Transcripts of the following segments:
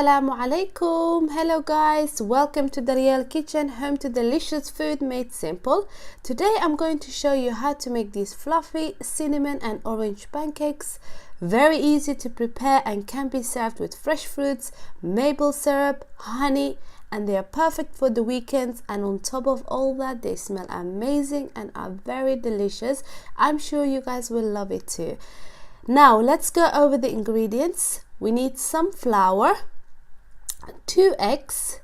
Assalamu alaikum. Hello guys, welcome to the Real Kitchen, home to delicious food made simple. Today I'm going to show you how to make these fluffy cinnamon and orange pancakes. Very easy to prepare and can be served with fresh fruits, maple syrup, honey, and they are perfect for the weekends. And on top of all that, they smell amazing and are very delicious. I'm sure you guys will love it too. Now let's go over the ingredients. We need some flour, 2 eggs,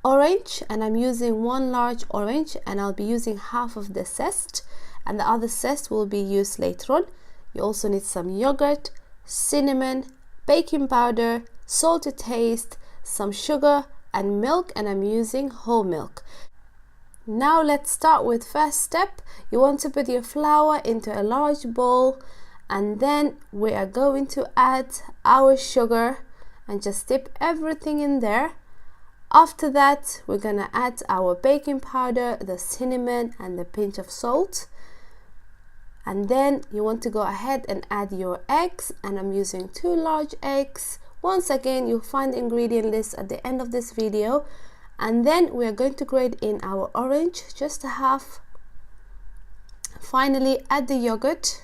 orange, and I'm using 1 large orange, and I'll be using half of the zest, and the other zest will be used later on. You also need some yogurt, cinnamon, baking powder, salt to taste, some sugar and milk, and I'm using whole milk. Now let's start with first step. You want to put your flour into a large bowl, and then we are going to add our sugar and just dip everything in there. After that, we're gonna add our baking powder, the cinnamon, and the pinch of salt. And then you want to go ahead and add your eggs, and I'm using 2 large eggs. Once again, you'll find the ingredient list at the end of this video. And then we are going to grate in our orange, just a half. Finally, add the yogurt,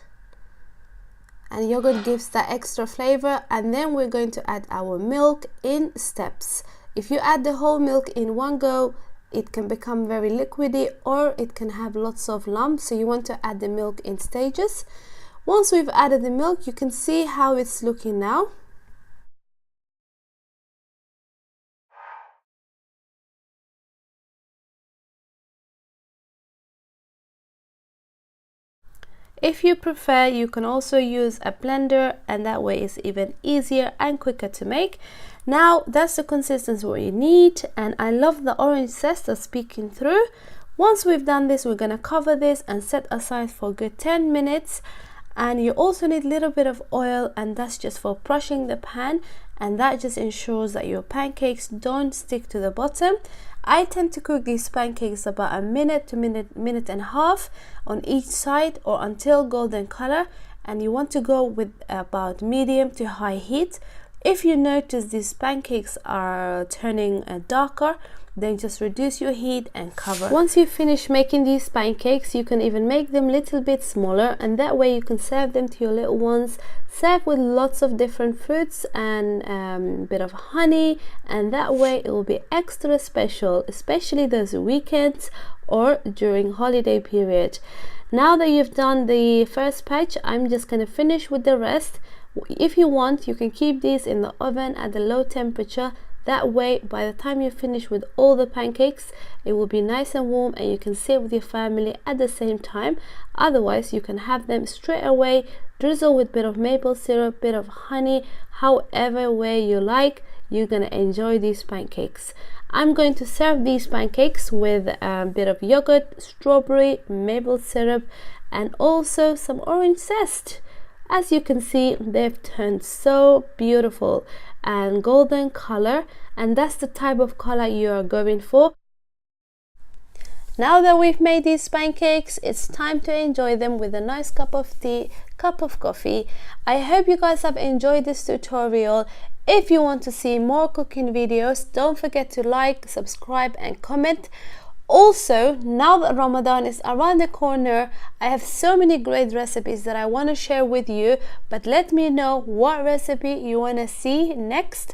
and yogurt gives that extra flavor. And then we're going to add our milk in steps. If you add the whole milk in one go, it can become very liquidy, or it can have lots of lumps, so you want to add the milk in stages. Once we've added the milk, you can see how it's looking now. If you prefer, you can also use a blender, and that way it's even easier and quicker to make. Now that's the consistency what you need, and I love the orange zest that's peeking through. Once we've done this, we're gonna cover this and set aside for a good 10 minutes. And you also need a little bit of oil, and that's just for brushing the pan, and that just ensures that your pancakes don't stick to the bottom. I tend to cook these pancakes about a minute to minute and a half on each side, or until golden color, and you want to go with about medium to high heat. If you notice these pancakes are turning darker, then just reduce your heat and cover. Once you finish making these pancakes, you can even make them a little bit smaller, and that way you can serve them to your little ones. Serve with lots of different fruits and a bit of honey, and that way it will be extra special, especially those weekends or during holiday period. Now that you've done the first batch, I'm just gonna finish with the rest. If you want, you can keep these in the oven at a low temperature. That way, by the time you finish with all the pancakes, it will be nice and warm, and you can sit with your family at the same time. Otherwise, you can have them straight away, drizzle with a bit of maple syrup, bit of honey, however way you like. You're gonna enjoy these pancakes. I'm going to serve these pancakes with a bit of yogurt, strawberry, maple syrup, and also some orange zest. As you can see, they've turned so beautiful and golden color, and that's the type of color you are going for. Now that we've made these pancakes, it's time to enjoy them with a nice cup of tea, cup of coffee. I hope you guys have enjoyed this tutorial. If you want to see more cooking videos, don't forget to like, subscribe, and comment. Also, now that Ramadan is around the corner, I have so many great recipes that I want to share with you, but let me know what recipe you want to see next.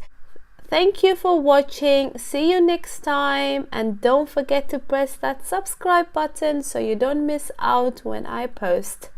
Thank you for watching. See you next time, and don't forget to press that subscribe button so you don't miss out when I post.